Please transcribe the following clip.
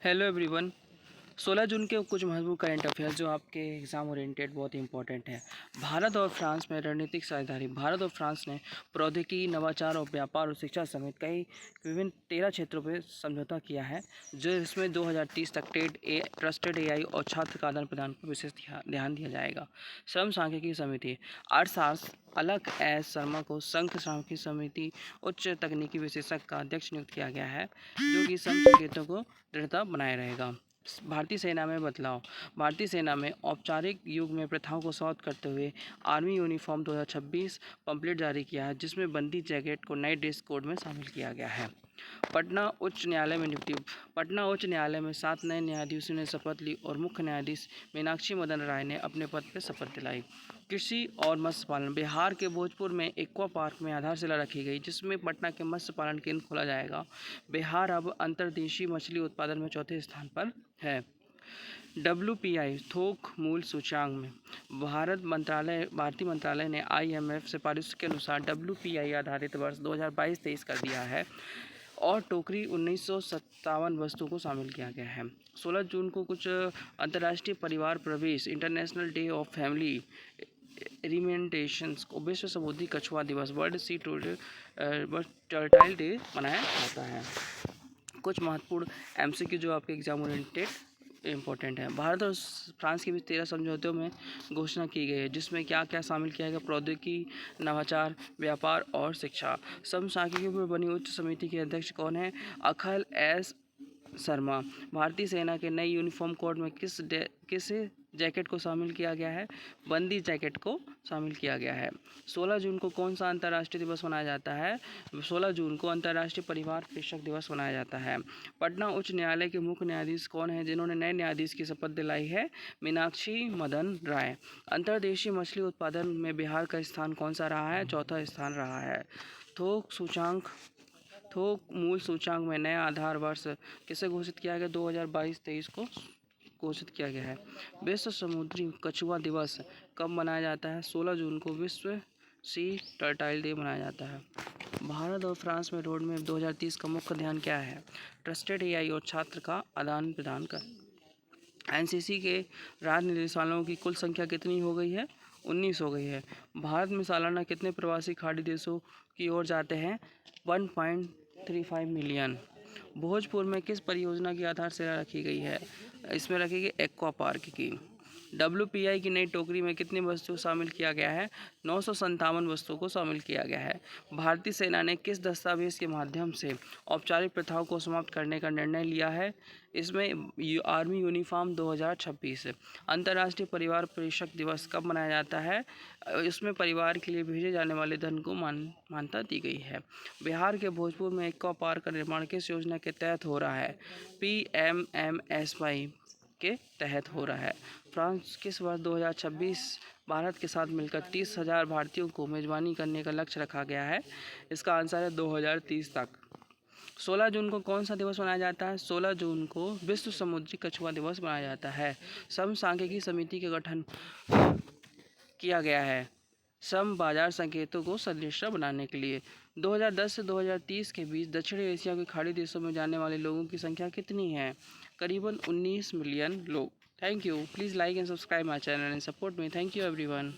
Hello everyone. 16 जून के कुछ महत्वपूर्ण करंट अफेयर्स जो आपके एग्जाम ओरिएंटेड बहुत ही इंपॉर्टेंट है। भारत और फ्रांस में रणनीतिक साझेदारी। भारत और फ्रांस ने प्रौद्योगिकी, नवाचार और व्यापार और शिक्षा समेत कई विभिन्न 13 क्षेत्रों पर समझौता किया है, जो इसमें 2030 तक ट्रस्टेड एआई और छात्र का आदान प्रदान पर विशेष ध्यान दिया जाएगा। श्रम सांख्यिकी समिति। अर्थशास्त्र अलक एस शर्मा को संघ सांख्यिकी समिति उच्च तकनीकी विशेषज्ञ का अध्यक्ष नियुक्त किया गया है, जो कि श्रम संकेतों को दृढ़ता बनाए रहेगा। भारतीय सेना में बदलाव। भारतीय सेना में औपचारिक युग में प्रथाओं को समाप्त करते हुए आर्मी यूनिफॉर्म 2026 पम्पलेट जारी किया है, जिसमें बंदी जैकेट को नए ड्रेस कोड में शामिल किया गया है। पटना उच्च न्यायालय में नियुक्ति। पटना उच्च न्यायालय में 7 नए न्यायाधीशों ने शपथ ली और मुख्य न्यायाधीश मीनाक्षी मदन राय ने अपने पद पर शपथ दिलाई। कृषि और मत्स्य पालन। बिहार के भोजपुर में एक्वा पार्क में आधारशिला रखी गई, जिसमें पटना के मत्स्य पालन केंद्र खोला जाएगा। बिहार अब अंतर्देशीय मछली उत्पादन में चौथे स्थान पर है। WPI थोक मूल्य सूचकांक में भारतीय मंत्रालय ने IMF सिफारिश के अनुसार WPI आधारित वर्ष 2022-23 कर दिया है और टोकरी 1957 वस्तुओं को शामिल किया गया है। 16 जून को कुछ अंतर्राष्ट्रीय परिवार प्रवेश, इंटरनेशनल डे ऑफ फैमिली रिमेंटेशंस को विश्व समुद्री कछुआ दिवस, वर्ल्ड सी टर्टाइल डे मनाया जाता है। कुछ महत्वपूर्ण MCQ जो आपके एग्जाम ओरिएंटेड इम्पोर्टेंट है। भारत और फ्रांस के बीच 13 समझौतों में घोषणा की गई है, जिसमें क्या क्या शामिल किया गया? प्रौद्योगिकी, नवाचार, व्यापार और शिक्षा। श्रम सांख्यिकी पर बनी उच्च समिति के अध्यक्ष कौन है? अखल एस शर्मा। भारतीय सेना के नए यूनिफॉर्म कोड में किस जैकेट को शामिल किया गया है? बंदी जैकेट को शामिल किया गया है। 16 जून को कौन सा अंतर्राष्ट्रीय दिवस मनाया जाता है? 16 जून को अंतर्राष्ट्रीय परिवार पोषक दिवस मनाया जाता है। पटना उच्च न्यायालय के मुख्य न्यायाधीश कौन है, जिन्होंने नए न्यायाधीश की शपथ दिलाई है? मीनाक्षी मदन राय। अंतर्देशीय मछली उत्पादन में बिहार का स्थान कौन सा रहा है? चौथा स्थान रहा है। थोक मूल्य सूचकांक में नया आधार वर्ष किसे घोषित किया गया? 2022-23 को घोषित किया गया है। विश्व समुद्री कछुआ दिवस कब मनाया जाता है? 16 जून को विश्व सी टर्टाइल डे मनाया जाता है। भारत और फ्रांस में रोड मैप 2030 का मुख्य ध्यान क्या है? ट्रस्टेड एआई और छात्र का आदान प्रदान कर। NCC के राज्य निदेशालयों की कुल संख्या कितनी हो गई है? 19 हो गई है। भारत में सालाना कितने प्रवासी खाड़ी देशों की ओर जाते हैं? 1.35 मिलियन। भोजपुर में किस परियोजना की आधारशिला रखी गई है? इसमें रखी गई एक्वा पार्क की। WPI की नई टोकरी में कितनी वस्तुओं शामिल किया गया है? 957 वस्तुओं को शामिल किया गया है। भारतीय सेना ने किस दस्तावेज के माध्यम से औपचारिक प्रथाओं को समाप्त करने का निर्णय लिया है? इसमें आर्मी यूनिफॉर्म 2026। अंतर्राष्ट्रीय परिवार पोषक दिवस कब मनाया जाता है? इसमें परिवार के लिए भेजे जाने वाले धन को मान्यता दी गई है। बिहार के भोजपुर में एक्वा पार्क का निर्माण किस योजना के तहत हो रहा है? PMMSY के तहत हो रहा है। फ्रांस किस वर्ष 2026 भारत के साथ मिलकर 30,000 भारतीयों को मेजबानी करने का लक्ष्य रखा गया है? इसका आंसर है 2030 तक। 16 जून को कौन सा दिवस मनाया जाता है? 16 जून को विश्व समुद्री कछुआ दिवस मनाया जाता है। श्रम सांख्यिकी समिति का गठन किया गया है श्रम बाजार संकेतों को संरचना बनाने के लिए। 2010 से 2030 के बीच दक्षिण एशिया के खाड़ी देशों में जाने वाले लोगों की संख्या कितनी है? करीबन 19 मिलियन लोग। Thank you. Please like and subscribe my channel and support me. Thank you everyone.